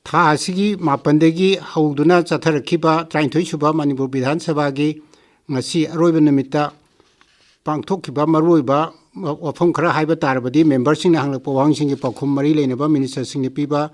था असिगी मापनदगी हौदुना चथरखिबा 33 सुबा मणिपुर विधान सभा की ngasi aroiba nimitta pangthokkiba maruiba wafam khara haiba tarbadi members sing na hanglakpa wangsing gi pakhum mari leinaba minister sing ni piba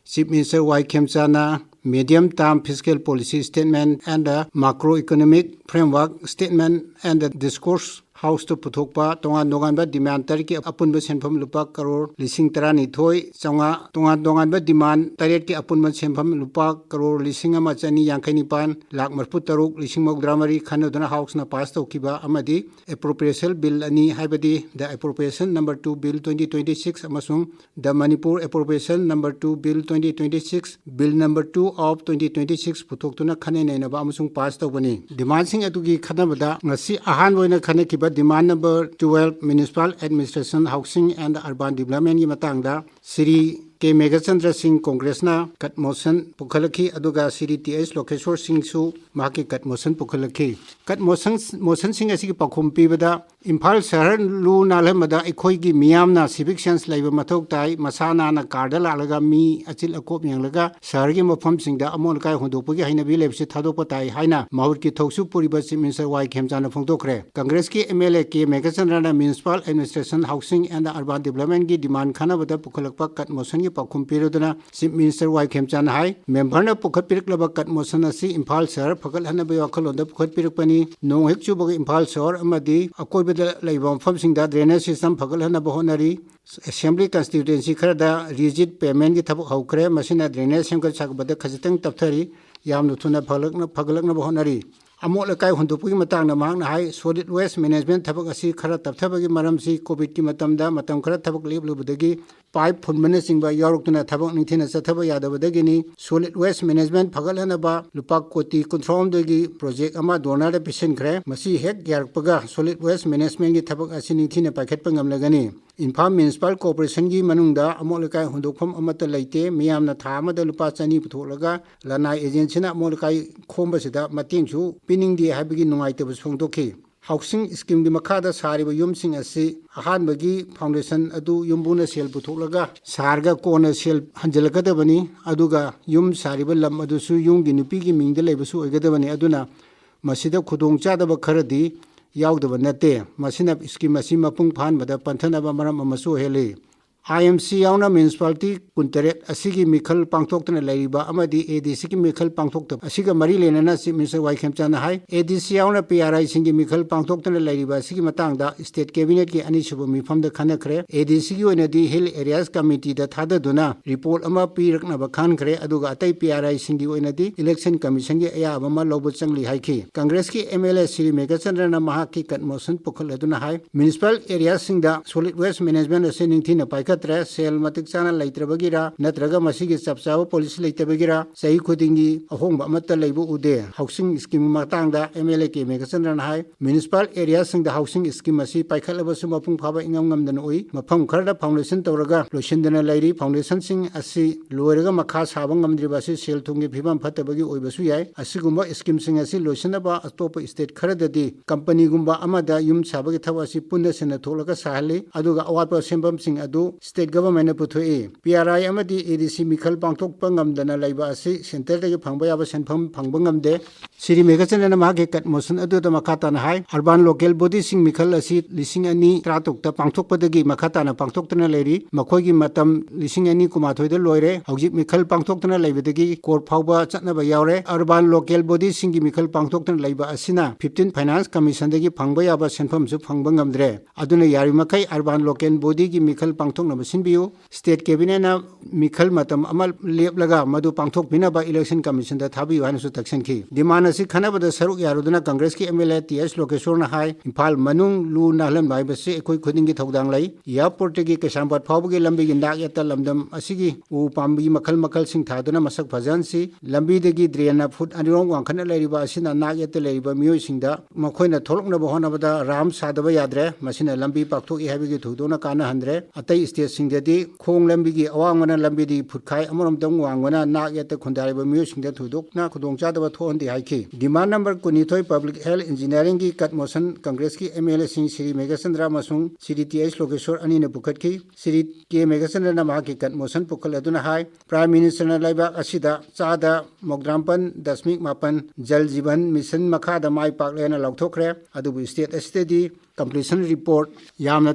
chief minister Y Khemchana medium term fiscal policy statement and the macroeconomic framework statement and the discourse house to puthokpa tongan ba demand tariki apunba senpham lupa crore lising tarani thoi changa tongan ba demand taret ki apunba senpham lupa crore lising ama chani yankhani pan lakh marpu taruk lising mogdramari khanoduna house na pass tokiba amadi appropriation bill ani haibadi the appropriation number 2 bill 2026 amasung the Manipur appropriation number 2 bill 2026 bill number 2 of 2026 puthoktuna khane nei ba amasung pass tobani demand sing atugi khanabada ngasi ahan boina khane kiba demand number 12 municipal administration housing and urban development ki matangda Sri K Megachandra Singh Congress na kat motion pukhalaki aduga Sri TS Lokeshwar Singh su mahaki kat motion pukhalaki kat motion sing asigi pakhum pibada Imphal shahar lu nalamada ekhoi gi miyam na civic sense laiba mathok tai masana na cardal alaga mi achil akop yanglaga shahar gi mafam singda amol kai hondopagi hainabi lebsi thadokpa tai haina mahut ki thoksu puriba chief minister Y Khemchana phongdokre Congress ki MLA K Megachandra na municipal administration housing and urban development gi demand khana bada pukhalakpa kat motion pakhum piroduna chief minister Y Khemchana hai member na pukhat piriklaba kat motion asi Imphal shahar phakal hanabe wakhalonda pukhat pirikpani nong hekchu bagi Imphal shahar amadi akoiba laiba mafam singda drainage system phakal hanaba honari assembly constituency kharada rigid payment gi thabuk haukre masina drainage semkal sakbada khajitang tapthari yamnu thuna phagalakna honari amol kai hundupugi matang na mang na hai solid waste management thabak asi khara tapthabagi maram si covid ki matamda matam khara thabak leblubudagi pipe phunmane singba yaruktuna thabak ningthina chathaba yadabadagi ni solid waste management phagalhana ba lupa koti control dagi project ama donor da pisen khre masi hek yarpaga solid waste management gi thabak asi ningthina paikhatpa ngamlagani Imphal municipal corporation gi manungda amol kai hundukpham amata leite miyamna tha amada lupa chani putholaga lanai agency na amol kai khomba sida mating chu pining di habigi nungaitaba songdokhi housing scheme gi makhada sariba yumsing asi ahan bagi foundation adu yumbuna sel putholaga sarga kona sel hanjalakadabani aduga yum sariba lam adu su yumgi nupi gi mingda leibasu oigadabani aduna masida khudong chadaba kharadi yaudaba nate masina scheme asi mapung phan bada panthanaba maram amasu heli IMC yauna municipality kuntaret asigi mikhal pangthoktana laiba amadi ADC ki mikhal pangthokta asiga mari lenana chief minister Y Khemchana hai ADC yauna PRI singi mikhal pangthoktana laiba asigi matangda state cabinet ki ani subu mifam da khana khre ADC ki oina di hill areas committee da thada duna report ama pirakna ba khan khre aduga atai PRI singi oina di election commission ki aya ama lobu changli hai ki congress ki MLA Sri Megachandra na maha ki kat motion pukhal aduna hai municipal areas singda solid waste management asening thina paika sel matik chana laitrabagira natraga masigi chapchawa policy laitabagira sahi khudingi ahongba amata leibu ude housing scheme matangda MLA K Megachandra hai municipal area singda housing scheme asi paikhalaba sumapung phaba ingam ngamdana oi mafam kharda foundation tawraga loisindana lairi foundation sing asi loiraga makha saba ngamdriba si sel thungi phibam phatabagi oibasu yai asigumba scheme sing asi loisinaba atop state kharadadi company gumba amada yum sabagi thawasi punna sena tholaga sahali aduga awatpa sembam sing adu state government puthoi PRI amadi ADC mikhal pangthok pangamdana laiba asi center dagi phangba yaba senpham phangba ngamde Sri Megachandra na mahake kat motion adu da makata na hai urban local body sing mikhal asi lising ani tratok ta pangthok padagi makata na pangthok tana leri makhoi gi matam lising ani kumathoi da loire haujik mikhal pangthok tana laibadagi kor phauba chatna ba yaure urban local body sing gi mikhal pangthok tana laiba asina 15 finance commission dagi phangba yaba senpham su phangba ngamdre aduna yari makai urban local body gi mikhal pangthok sinbiu state cabinet na mikhal matam amal leplaga madu pangthok binaba election commission da thabi wan su taksan ki demand asi khanaba da saruk yaruduna congress ki MLA TS Lokeshwar na hai Imphal manung lu nalan bai base ekoi khuding gi thodang lai airport gi kesambat phawbu gi lambi gi ndak yata lamdam asigi u pambi makhal sing thaduna masak bhajan si lambi de gi drain foot anirong wangkhana lairiba asina nak yata lairiba mioi singda makhoina tholokna bahona bada ram sadaba yadre masina lambi pakthok i habi gi thudona kana handre atai स्टेटसिंगददि खोंग लंबिगी अवांगना लंबिदी फुटखाई अमरमदम वांगना नाक येत खुंदारिबा मियोसिंगदा थुदोकना खुदोंचादबा थोहंदि हाइखि demand number 12 public health engineering की कट मोशन कांग्रेस की एमएलए सिंह श्री मेघचंद्र मसुंग श्री टीएच लोकेश्वर अनि ने पुखटखि श्री के मेघचंद्र ना मा की कट मोशन पुखल अदुना हाई प्राइम मिनिस्टर ना लाइबा असिदा चादा मोगद्रामपन दशमिक मापन जल जीवन मिशन मखादा माई पाकलेना लौथोखरे अदुबु स्टेट अस्टेदी कंप्लीशन रिपोर्ट यामना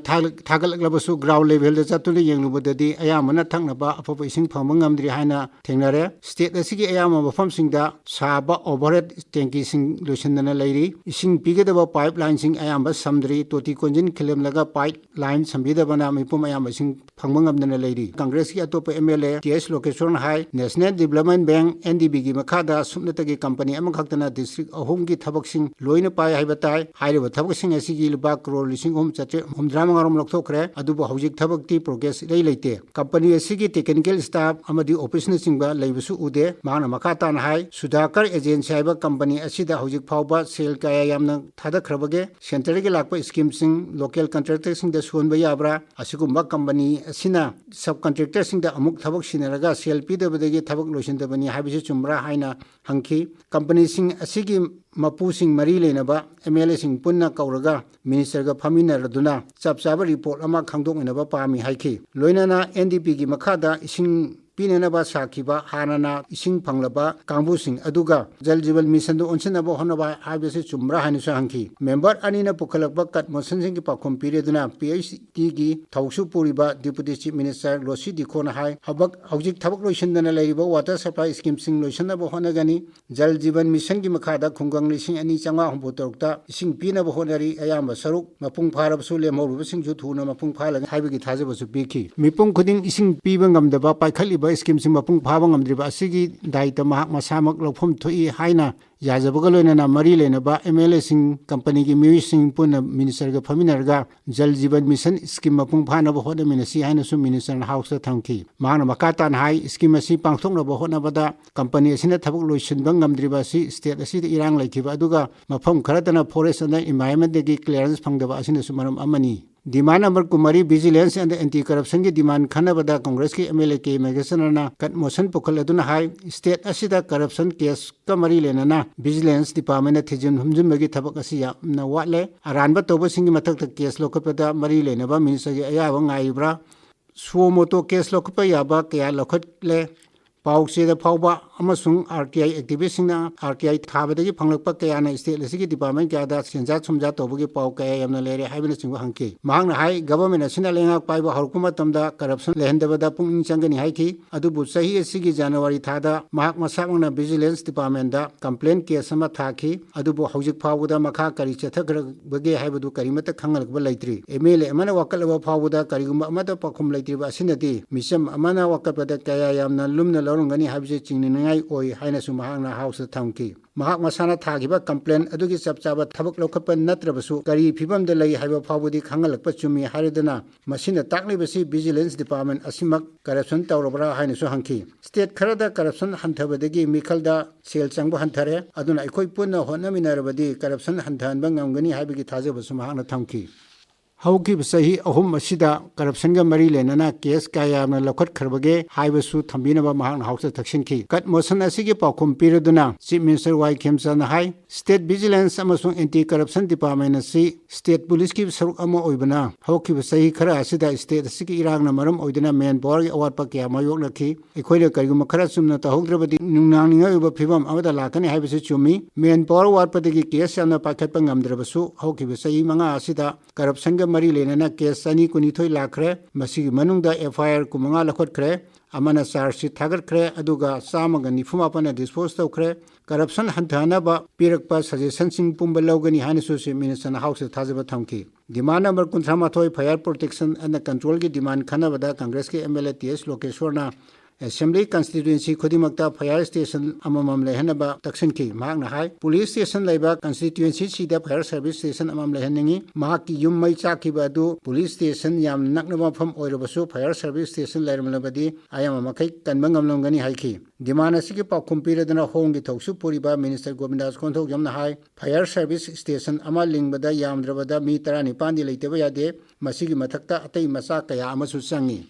थागलबसु ग्राउंड लेवल चतुन येंगलुबददी अयामना थंगनबा अफब इसिंग फंग ngamdri haina thengnare state asigi ayama mafam singda saba overhead tanki sing loisindana leiri ising pigedaba pipeline sing ayamba samdri toti konjin khilem laga pipeline sambidabana mipum ayamba sing phangma ngamdana leiri congress ki atop mla ts location high national development bank ndb gi makhada sumnatagi company ama khaktana district ahum gi thabak sing loina pai haibatai hairiba thabak sing asigi luba crore lising hum chatre humdrama ngarom lokthokre adubu hojik thabak ti progress lei leite company asigi technical staff amadi operational singba leibsu ude mana makata na hai sudakar agency haiba company asida hojik phawba sale kaya yamna thada khrabage center ge lakpa scheme sing local contractor sing da sonba yabra asigumba company asina subcontractor sing da amuk thabak sinaraga sale pi da badagi thabak loisin da bani haibisi chumra haina hangki company sing asigi mapu sing mari lenaba mla sing punna kauraga minister ga phamina raduna chapchaba report ama khangdok inaba pami haiki loinana ndp gi makhada ising pinenaba sakiba hanana ising phanglaba kangbu sing aduga jal jeevan mission do onsinaba honaba habese chumra hanusa hangki member anina pukhalakba kat motion sing ki pakhom pireduna phd gi thausu puriba deputy chief minister losi dikhona hai habak hojik thabak loisindana leiriba water supply scheme sing loisanaba honagani jal jeevan mission gi makhada khungang lising ani changa hombotorukta ising pinaba honari ayamba saruk mapung pharabsu lemhoruba sing ju thuna mapung phala haibagi thajabasu biki mipung khuding ising piba ngamdaba paikhali scheme मपुंग फाब ngamdriba asigi daita mahak masamak lokphom thoi haina yajabaga loinana mari lenaba mla sing company gi miwi sing puna minister ga phaminarga jal jeevan mission scheme mapung phana ba hoda minasi haina su minister house thangki mana makata hai scheme asi pangthokna ba hona bada company asina thabuk loisin bang ngamdriba si state asi irang laikhiba aduga mafam kharatana forest and environment gi clearance phangdaba asina su maram amani demand number कुमारी vigilance and anti corruption की demand खनबदा कांग्रेस की MLA K मेघचंद्रना cut motion पुखल अदुना हाई state असिदा corruption case का मरी लेना विजिलेंस डिपार्टमेंट थिजिन हमजुमगी थबक असि यामना वाटले अरानबा तोबसिंग मथक केस लोकपदा मरी लेनबा मिनिस्टर की अयाब ngaibra सुमोतो केस लोकप याबा कया लोखले पाउसेदा फाउबा अमसुंग आरटीआई एक्टिविस्टसिंगना आरटीआई थाबदगी फंगलकपा कयाना स्टेट असigi डिपार्टमेंट क्यादा सेंजा सुमजा तोबगी पाउ कया यमना लेरे हाइबना सिंग हंके मांगना हाई गवर्नमेंट असina लेंगा पाइबा हरकुमा तमदा करप्शन लेहंदबदा पुंग चंगनी हाइकी अदुबु सही असigi जनवरी थादा माहक मसामना विजिलेंस डिपार्टमेंट दा कंप्लेन केस अमा थाखी अदुबु हौजिक फाउबदा मखा करी चथखरबगे हाइबदु करिमत खंगलकबा लेत्रि एमएलए अमना वकलबा फाउबदा करिगुमा अमदा पखुम लेत्रिबा असिनदी मिसम अमना वकलबदा कया यमना लुमना लौरंगनी हाइबजे चिंगनिंगाई ओय हाइनासु महांगना हाउस थांकी महाक मसाना थागिबा कंप्लेन अदुगी चपचाबा थबक लौखप नत्रबसु करी फिबम दे लई हाइबा फावबुदी खंगलकप चुमी हारिदना मसिना ताकलिबसी विजिलेंस डिपार्टमेंट असिमक करप्शन तौरबरा हाइनासु हंकी स्टेट खरदा करप्शन हंथबदगी मिखलदा सेल चंगबा हंथरे अदुना अखोय पुन्ना होनमिनारबदी करप्शन हंथानबा ngamgani हाइबगी थाजबसु महांगना थांकी हौकी सही अहुम असिदा करप्शन गा मरी लेना केस कायामना लखत खरबगे हाइबसु थंबिनबा महांग हाउस थक्सिनखी कट मोशन असिगे पाखुम पिरदुना चीफ मिनिस्टर वाई खेमचंद हाई स्टेट विजिलेंस अमसुंग एंटी करप्शन डिपार्टमेंट असि स्टेट पुलिस की सरुक अमा ओइबना हौकी सही खरा असिदा स्टेट असिगे इरांगना मरम ओइदना मेन पावर गे अवाटपा क्या मायोगनखी एखोइले करिगुम खरा चुमना तहौद्रबदी नुंगनांगनिंगा फिबम अमदा लाकनी हाइबसु चुमी मेन पावर वाटपदगी केस यामना पाखतपा ngamdrabsu हौकी सही मंगा असिदा करप्शन गा मरी लेना केस अनी कुनिथोई लाखरे मसिगी मनुंगदा एफआईआर कुमंगा लखटखरे अमना चार्जशीट थागटखरे अदुगा चामगा निफुमापना डिस्पोज तौखरे करप्शन हंथानबा पिरकपा सजेशनसिंग पुंबा लौगनी हाइनसु चीफ मिनिस्टर हाउस थाजबा थमकी demand number 53 fire protection and control की डिमांड खनबदा कांग्रेस के एमएलए टीएस लोकेश्वरना Assembly constituency khudimakta fire station amamam lehanaba taksinki mahakna hai police station laiba constituency sida fire service station amam lehaningi mahaki yum mai chakiba adu police station yam naknaba pham oirabasu fire service station lairamlabadi ayama makai kanbang amlongani haiki demand asigi pakhum piradana hongi thoksu puriba minister govindas konthok jamna hai fire service station ama lingbada yamdrabada mi 19 di leiteba yade masigi mathakta atai macha kaya amasu changi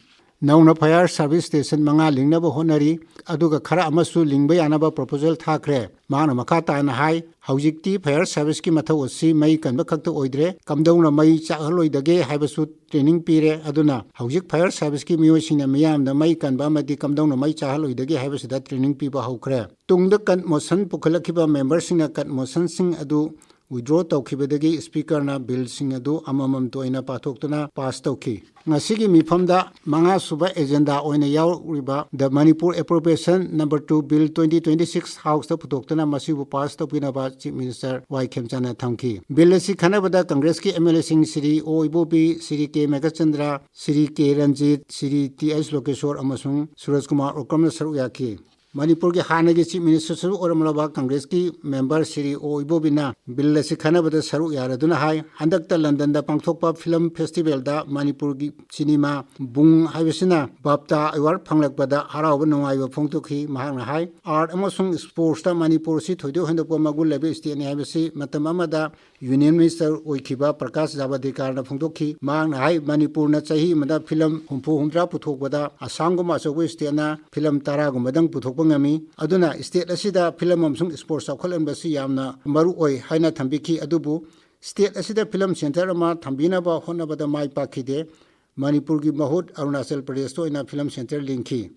Nauna fire service station manga lingnaba honari aduga khara amasu lingba yanaba proposal thakre mana makata na hai haujikti fire service ki mathau osi mai kanba khakta oidre kamdongna mai chahaloidage haibasu training pire aduna haujik fire service ki miyosina miyam da mai kanba madi kamdongna mai chahaloidage haibasu da training piba haukre tungda kan motion pukhalakhiba members sing kan motion sing adu withdraw tawkhibadagi speaker na bill sing adu amamam toina pathoktuna pass tawki ngasigi mifamda manga suba agenda oina yawriba the Manipur appropriation number 2 bill 2026 house ta putoktuna masibu pass tawpina ba chief minister Y Khemchana thamki bill si khanabada congress ki MLA sing Sri O Mobi Sri K Megachandra Sri K Ranjit Sri TS Lokeshwar amasung Suraj Kumar okramna saru yaki Manipur ke hane ke chief minister saru oramlaba congress ki member Sri O Ibobina bill si khanabada saru yaraduna hai handakta London da pangthokpa film festival da Manipur ki cinema bung haibesina bapta award phanglakpada harawa nungaiba phongtokhi mahakna hai art amasung sports da Manipur si thoido hendokpa magul lebe state ni haibesi matam amada union minister oikhiba Prakash Javadekar na phongtokhi mahakna hai Manipur na chahi mada film humpu humdra puthokbada asanguma achobo state na film tara gumadang puthok ngami aduna state asida film amsung sports akholan basi yamna maru oi haina thambiki adubu state asida film center ama thambina ba honna bada mai pakhide Manipur gi mahut Arunachal Pradesh to ina film center linki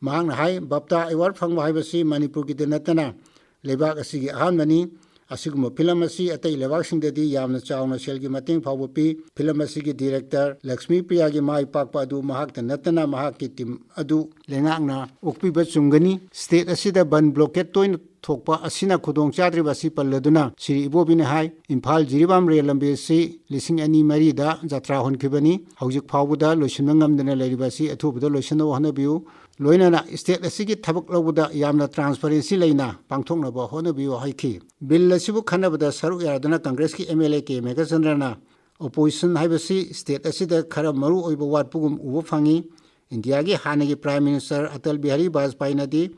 mang hai bapta award phangwa hai basi Manipur gi denatana lebak asigi ahanmani asiguma film asi atai lebak singdadi yamna chawna selgi mating phawpi film asigi director Lakshmi Priya gi mai pakpa adu mahak tanatana mahak ki team adu lengakna okpi ba chungani state asida ban blockade toin thokpa asina khudong chadri basi palladuna Sri Ibobina hai Imphal jiribam rail lambe si lising ani mari da jatra honkhibani haujik phawbuda loisinna ngamdana leiribasi athubuda loisina hanabiu loinana state asigi thabak lawbuda yamna transparency leina pangthokna ba honabiu haiki bill asibu khanabada saru yaradana congress ki MLA ke Megachandrana opposition haibasi state asida khara maru oiba watpugum ubu phangi India gi hanagi prime minister Atal Bihari Vajpayee nadi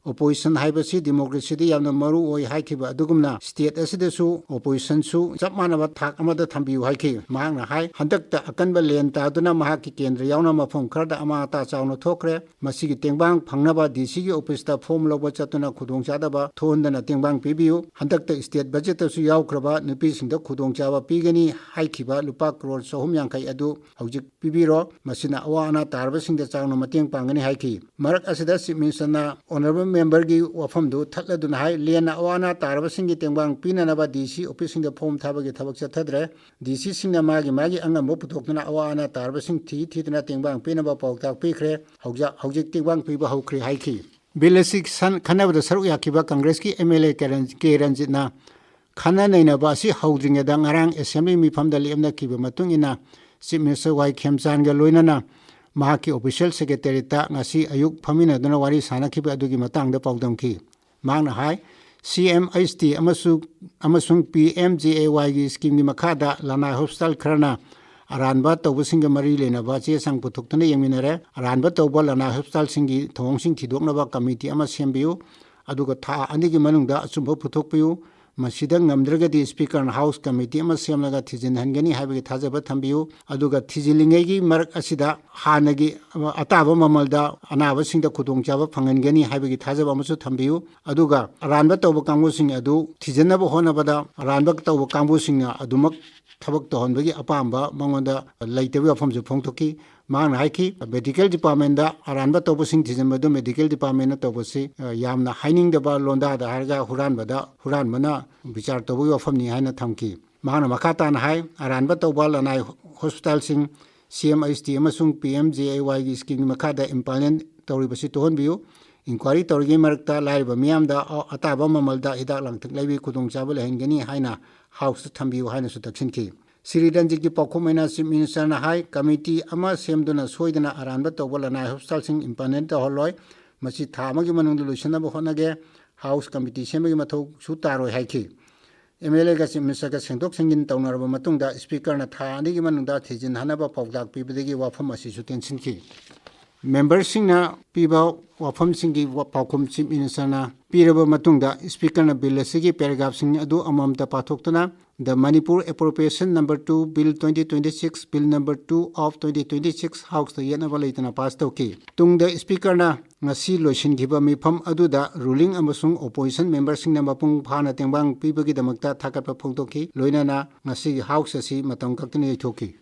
opposition haibasi democracy di yamna maru oi haikiba adugumna state asida su opposition su chapmana ba thak amada thambiu haiki mahangna hai handakta akanba len ta duna mahaki kendra yauna mafam kharda ama ta chawna thokre masigi tengbang phangnaba DC gi office ta form loba chatuna khudong chada ba thondana tengbang pibiu handakta state budget su yaukraba nupi singda khudong chawa pigani haikiba lupa crore 350 adu hojik pibiro masina awana tarba singda chawna mateng pangani haiki marak asida chief minister na honorable member gi wafam du thatladuna hai lena awana tarba singi tengbang pinanaba DC office singda form thabagi thabak chathadre DC singna magi angam puthokna awana tarba sing thidna tengbang pinaba pawtak pikre hojik tengbang piba hokri haiki Bilasik san khanabada saru yakiba congress ki MLA K Ranjit na khana naina ba si houdring da ngarang assembly mifamda lemna kiba matungina chief minister Y Khemchan ga loinana mahaki official secretary ta ngasi ayuk phamina dana wari sanakiba adugi matangda pawdamki mangna hai CMHT amasung PMJAY gi scheme ni makhada lana hospital kharna aranba tawbusinga mari lena ba che sang puthokna yeminare aranba tawba lana hospital singi thong thidokna ba committee ama sembiu aduga tha anigi manungda achumba puthokpiu masida ngamdragadi speaker house committee ama semlaga thijin hangani habigi thajaba thambiu aduga thijilingegi marak asida hanagi ataba mamalda anaba singda khudong chaba phangangani habigi thajaba amasu thambiu aduga aranba tawba kangbu sing adu thijanaba honabada aranba tawba kangbu singa adumak thabak tohonbagi apamba mangonda laitabi afamju phongthoki mang haiki medical department da aranba tawbusing thijamadu medical department na tawbusi yamna haining daba londa da harga huran mana bichar tawbu afamni haina thamki mang makata na hai aranba tawba lanai hospital sing CMHT amasung PMJAY gi scheme makada implement tawribasi tohonbiu inquiry tawrigi marakta laiba miyamda ataba mamalda hidak langthik laibi khudong chaba lehengani haina house thambiu haina su taksinki Sri Ranjit ki Pakumena Chief Minister na hai committee ama semduna soidana aranba tawbal na hospital sing impanent to holoi masi thama gi manung luisana ba honage house committee semagi mathau su taroi haiki MLA ga Chief Minister ga sengdok sengin tawnarba matungda speaker na tha ani gi manungda thijin hanaba pawdak pibadagi wafam asi su tension ki members singna piba wafam singi pakum Chief Minister na piraba matungda speaker na bill asigi paragraph sing adu amamta pathoktana the Manipur Appropriation Number 2 Bill 2026 Bill Number 2 of 2026 House the Yanaba Laitana passed okay. Tung the speaker na ngasi loishin giba mifam aduda ruling amasung opposition members sing na mapung phana tengbang pibagi damakta thakat pa phongtoki loina na ngasi house asi matang kaktini thoki.